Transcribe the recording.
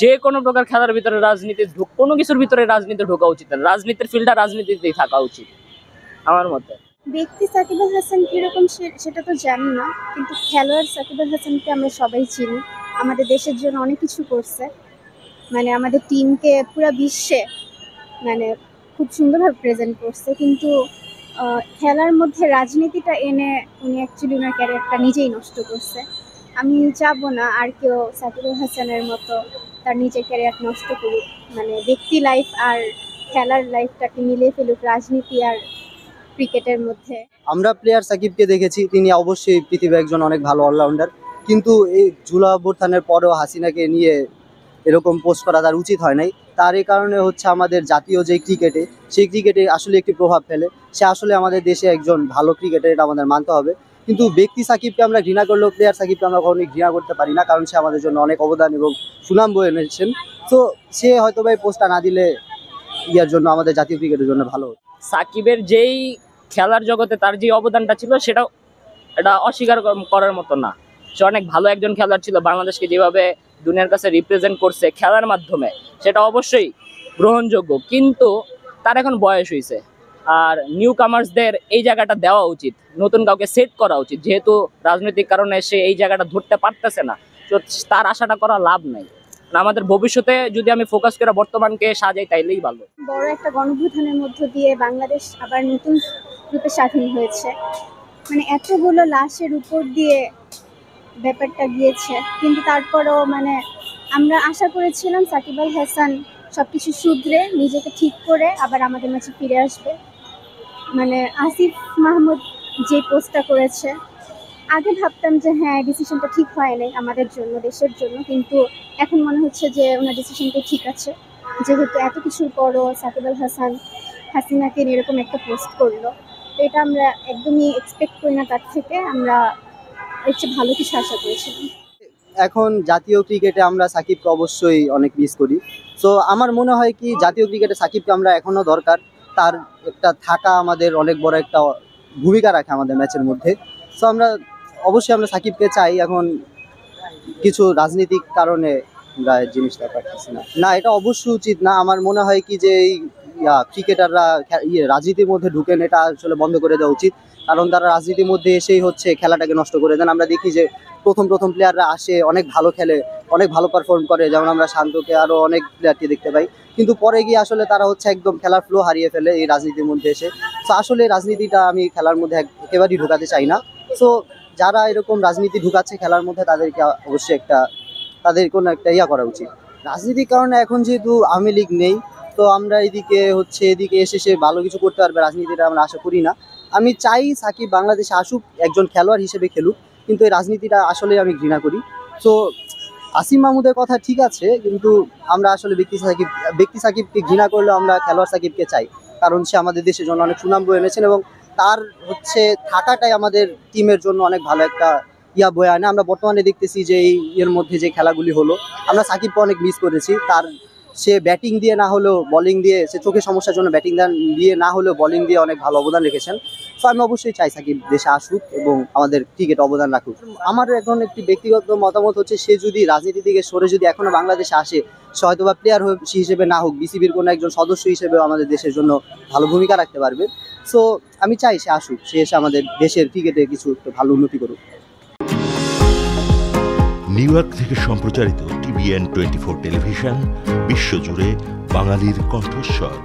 যে কোনো প্রকার খেলার ভিতরে রাজনীতি কোনো কিছুর ভিতরে রাজনীতি ঢোকা উচিত না, রাজনীতির ফিল্ডটা রাজনীতিতেই থাকা উচিত আমার মতে। ব্যক্তি সাকিব আল হাসান কিরকম সেটা তো জানি না, কিন্তু খেলোয়াড় সাকিব আল হাসানকে আমরা সবাই চিনি। আমাদের দেশের জন্য অনেক কিছু করছে, মানে আমাদের টিমকে পুরো বিশ্বে মানে খুব সুন্দরভাবে প্রেজেন্ট করছে। কিন্তু খেলার মধ্যে রাজনীতিটা এনে উনি অ্যাকচুয়ালি ওনার ক্যারিয়ারটা নিজেই নষ্ট করছে। আমি চাবো না আর কেউ সাকিব আল হাসানের মতো তার নিজের ক্যারিয়ার নষ্ট করুক, মানে ব্যক্তি লাইফ আর খেলার লাইফটাকে মিলিয়ে ফেলুক রাজনীতি আর ক্রিকেটের মধ্যে। আমরা প্লেয়ার সাকিবকে দেখেছি, তিনি অবশ্যই পৃথিবীর একজন অনেক ভালো অলরাউন্ডার, কিন্তু এই জুলাই অভ্যুত্থানের পরেও হাসিনাকে নিয়ে এরকম পোস্ট করা তার উচিত হয় নাই। তার এই কারণে হচ্ছে আমাদের জাতীয় যে ক্রিকেটে, সেই ক্রিকেটে আসলে একটি প্রভাব ফেলে। সে আসলে আমাদের দেশে একজন ভালো ক্রিকেটার, এটা আমাদের মানতে হবে। কিন্তু ব্যক্তি সাকিবকে আমরা ঘৃণা করলেও প্লেয়ার সাকিবকে আমরা কখনোই ঘৃণা করতে পারি না, কারণ সে আমাদের জন্য অনেক অবদান এবং সুনাম বয়ে এনেছেন। তো সে হয়তো বা এই পোস্টটা না দিলে ইয়ার জন্য, আমাদের জাতীয় ক্রিকেটের জন্য ভালো। সাকিবের যেই খেলার জগতে তার যে অবদানটা ছিল সেটা এটা অস্বীকার করার মতো না। সে অনেক ভালো একজন খেলোয়াড় ছিল, বাংলাদেশকে যেভাবে দুনিয়ার কাছে রিপ্রেজেন্ট করছে খেলার মাধ্যমে, সেটা অবশ্যই গ্রহণযোগ্য। কিন্তু তার এখন বয়স হয়েছে, আর নিউ কামার্সদের এই জায়গাটা দেওয়া উচিত, নতুন কাউকে সেট করা উচিত। যেহেতু রাজনৈতিক কারণে সে এই জায়গাটা ধরতে পারতেছে না, তো তার আশাটা করা লাভ নাই। আমাদের ভবিষ্যতে যদি আমি ফোকাস করে বর্তমানকে সাজাই তাইলেই ভালো। বড় একটা গণঅভ্যুত্থানের মধ্য দিয়ে বাংলাদেশ আবার নতুন রূপে স্বাধীন হয়েছে, মানে এতগুলো লাশের উপর দিয়ে ব্যাপারটা গিয়েছে, কিন্তু তারপরও মানে আমরা আশা করেছিলাম সাকিব আল হাসান সব কিছু শুধরে নিজেকে ঠিক করে আবার আমাদের মাঝে ফিরে আসবে। মানে আসিফ মাহমুদ যে পোস্টটা করেছে, আগে ভাবতাম যে হ্যাঁ ডিসিশনটা ঠিক হয় নাই আমাদের জন্য, দেশের জন্য, কিন্তু এখন মনে হচ্ছে যে ওনার ডিসিশনটা ঠিক আছে। যেহেতু এত কিছুর পরও সাকিব আল হাসান হাসিনাকে এরকম একটা পোস্ট করলো, তো এটা আমরা একদমই এক্সপেক্ট করি না তার থেকে। আমরা এর চেয়ে ভালো কিছু আশা করেছিলাম। এখন জাতীয় ক্রিকেটে আমরা সাকিবকে অবশ্যই অনেক মিস করি। সো আমার মনে হয় কি, জাতীয় ক্রিকেটে সাকিবকে আমরা এখনও দরকার, তার একটা থাকা আমাদের অনেক বড় একটা ভূমিকা রাখে আমাদের ম্যাচের মধ্যে। সো আমরা অবশ্যই আমরা সাকিবকে চাই। এখন কিছু রাজনৈতিক কারণে আমরা জিনিসটা পারতেছি না, এটা অবশ্যই উচিত না। আমার মনে হয় কি যে এই ক্রিকেটাররা রাজনীতির মধ্যে ঢুকেন, এটা আসলে বন্ধ করে দেওয়া উচিত, কারণ তারা রাজনীতির মধ্যে এসেই হচ্ছে খেলাটাকে নষ্ট করে দেন। আমরা দেখি যে প্রথম প্লেয়াররা আসে, অনেক ভালো খেলে, অনেক ভালো পারফর্ম করে, যেমন আমরা শান্তকে আরও অনেক প্লেয়ারকে দেখতে পাই, কিন্তু পরে গিয়ে আসলে তারা হচ্ছে একদম খেলার ফ্লো হারিয়ে ফেলে এই রাজনীতির মধ্যে এসে। তো আসলে রাজনীতিটা আমি খেলার মধ্যে একেবারেই ঢুকাতে চাই না। সো যারা এরকম রাজনীতি ঢুকাচ্ছে খেলার মধ্যে, তাদেরকে অবশ্যই তাদের কোনো একটা করা উচিত। রাজনীতির কারণে এখন যেহেতু আওয়ামী লীগ নেই, তো আমরা এদিকে এসে সে ভালো কিছু করতে পারবে রাজনীতিটা আমরা আশা করি না। আমি চাই সাকিব বাংলাদেশে আসুক, একজন খেলোয়াড় হিসেবে খেলুক, কিন্তু এই রাজনীতিটা আসলে আমি ঘৃণা করি। তো আসিফ মাহমুদের কথা ঠিক আছে, কিন্তু আমরা আসলে ব্যক্তি সাকিবকে ঘৃণা করলেও আমরা খেলোয়াড় সাকিবকে চাই, কারণ সে আমাদের দেশের জন্য অনেক সুনাম বয়ে এনেছেন এবং তার হচ্ছে থাকাটাই আমাদের টিমের জন্য অনেক ভালো একটা বয়ে আনে। আমরা বর্তমানে দেখতেছি যে এর মধ্যে যে খেলাগুলি হলো, আমরা সাকিবকে অনেক মিস করেছি। সে ব্যাটিং দিয়ে না হলেও বোলিং দিয়ে, সে চোখের সমস্যার জন্য ব্যাটিং দিয়ে না হলেও বোলিং দিয়ে অনেক ভালো অবদান রেখেছেন। তো আমি অবশ্যই চাই সাকিব দেশে আসুক এবং আমাদের ক্রিকেট অবদান রাখুক। আমার এখন একটি ব্যক্তিগত মতামত হচ্ছে, সে যদি রাজনীতি থেকে সরে যদি এখনো বাংলাদেশে আসে, সে হয়তো বা প্লেয়ার হিসেবে না হোক, বিসিবির কোনো একজন সদস্য হিসেবেও আমাদের দেশের জন্য ভালো ভূমিকা রাখতে পারবে। সো আমি চাই সে আসুক, সে এসে আমাদের দেশের ক্রিকেটে কিছু একটু ভালো উন্নতি করুক। নিউ ইয়র্ক থেকে সম্প্রচারিত TVN 24 টেলিভিশন বিশ্বজুড়ে বাঙালির কণ্ঠস্বর।